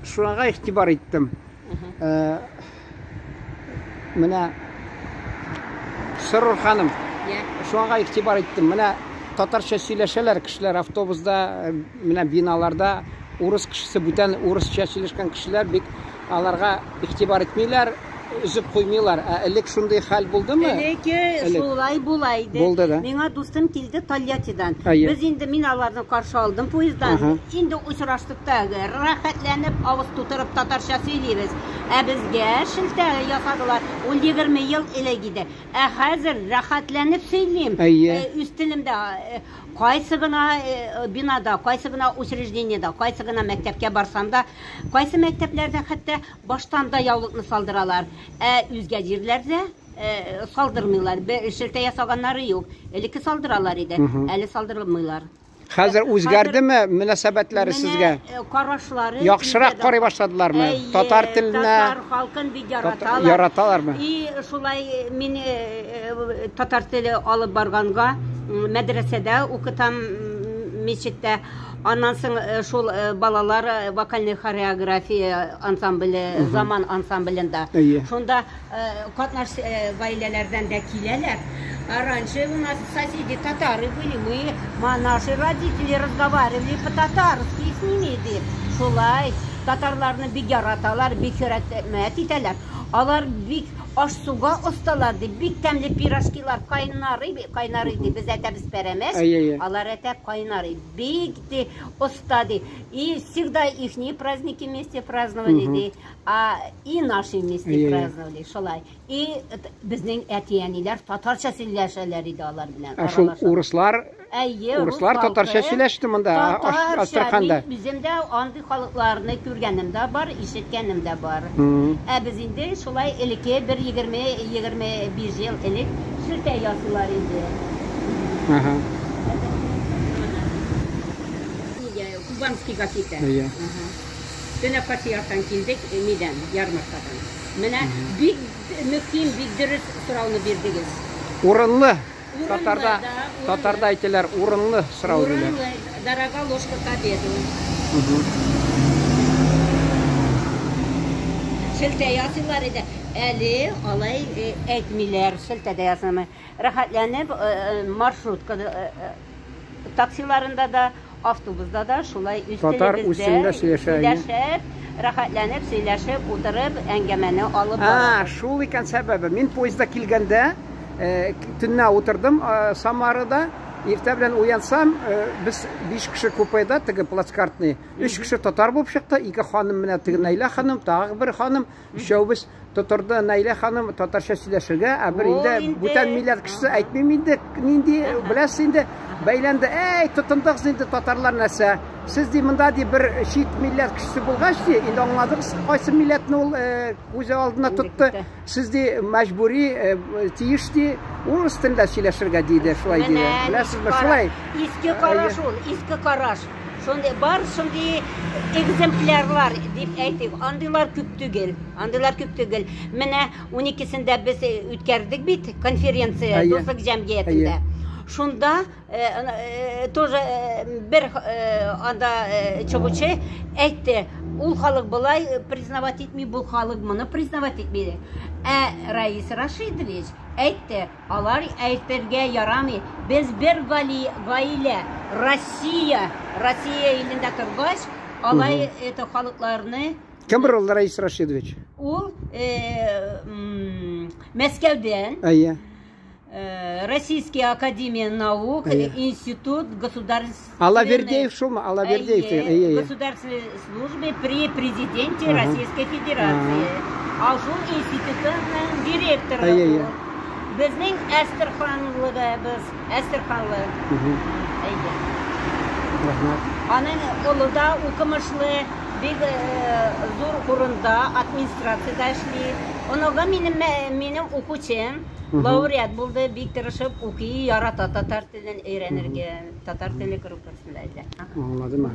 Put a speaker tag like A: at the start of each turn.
A: шуңа игътибар иттем. Менә Сырыр ханым, шуңа игътибар иттем. Менә татарча сөйләшәләр кешеләр автобуста, менә биналарда урыс кешесе бүтән урысча сөйләшкән кешеләр бик аларга игътибар итмиләр, үзеп куймыйлар. Элек шундый хәл булдымы?
B: Элек шулай булайды.
A: Булды да.
B: Миңа дустым килде Тольяттидан. Без инде мин аларны каршы алдым поезддан. Инде очраштык та, рәхәтләнеп авыз тутырып татарча сөйлибез. Безгә шелтә ясадылар. 20 ел элек иде. Хәзер рәхәтләнеп сөйлим. Үз телемдә кайсы гына бинада, кайсы гына учреждениедә, кайсы гына мәктәпкә барсам да, кайсы мәктәпләрдә хәтта баштан да яулыкны салдыралар. Үзгә җирләрдә салдырмыйлар. Шелтә ясаганнары юк. Элекке салдыралар иде. Әле салдырмыйлар.
A: Хәзер үзгәрдеме мөнәсәбәтләре сезгә?
B: Карашлары
A: яхшырак карый башладылармы? Татар теленә,
B: татар халкын бик яраталар.
A: Яраталармы?
B: Шулай мин татар теле алып барганга мәдрәсәдә укытам, мечеттә. Аннан соң шул балалар вокальный хореография ансамбле, заман ансамблендә. Шунда катнаш гаиләләрдән дә киләләр. Раньше у нас соседи татары были, наши родители разговаривали по-татарски с ними. Шулай татарларны бик яраталар, бик хөрмәт итәләр. Алар бик аш суга осталар, бик тәмле пирожкилар кайнары ди. Без әйтәбез пәрәмәс, алар әйтә кайнары. Бик ди оста ди. И всегда ихние праздники вместе праздновали ди, и наши вместе праздновали. Шулай. И безнең әтиәниләр татарча сөйләшәләр иде алар белән.
A: Шул урыслар татарча сөйләште монда Астраханда.
B: Безем дә андый халыкларны күргәнем дә бар, ишеткәнем дә бар. Без инде шулай элекке 20-25 ел элек шелтә ясыйлар иде. Кубанскийга китә. Дөнья партиясынан килдек, нидән, ярмаркадан. Менә бик мөһим, бик дөрес сорауны бирдегез.
A: Урынлы. Татарда әйтәләр, урынлы сорау диләр.
B: Дорога ложка к обеду. Шелтә ясыйлар иде. Әле алай әйтмиләр, шелтәдә ясамый. Рәхәтләнеп маршрутка таксиларында да, автобуста да шулай
A: татар үстендә сөйләшә.
B: Рәхәтләнеп сөйләшеп, утырып, әңгәмәне алып бара.
A: Шул икән сәбәбе. Мин поездда килгәндә төннә утырдым Самарада. Иртә белән уянсам, без 5 кеше купеда, теге плацкартный. 3 кеше татар булып чыкты, 2 ханым менә теге Наилә ханым, тагы бер ханым. Өчәүбез тотырды Наилә ханым татарча сөйләшергә, бер инде бүтән милләт кешесе әйтмим инде, нинди беләсез инде бәйләнде. Тотындыгыз инде татарлар нәрсә? Сез ди монда ди бер чит милләт кешесе булгач ди, инде аңладыгыз кайсы милләтне ул үз алдына тотты. Сез ди мәҗбүри тиеш ди урыс телендә сөйләшергә диде, шулай диде. Беләсезме, шулай?
B: Иске караш ул, иске караш. Шундай бар, шундай экземплярлар дип әйтик. Андыйлар күп түгел. Менә 12-сендә без үткәрдек бит конференция дуслык җәмгыятендә. Шунда тоже бер анда чыгучы әйтте, ул халык булай признавать итми, бу халык моны признавать итмәде. Раис Рашидович әйтте, алар әйтергә ярамый. Без бер гаилә, Россия илендә торгач, алай халыкларны.
A: Кем был Раис Рашидович?
B: Ул Мәскәүдән. Российский академия наук, институт государственной...
A: Алавердеев шума, Алавердеев.
B: Государственной службы при президенте Российской Федерации. Шул институтның директоры. Безнең Әстерханлы. Аның улы да укымышлы, бик зур урында администрацияда эшли. Онога минем укучым лауреат булды, бик тырышып укый, ярата татар телен өйрәнергә, татар теле группасында иде.
A: Аңладым.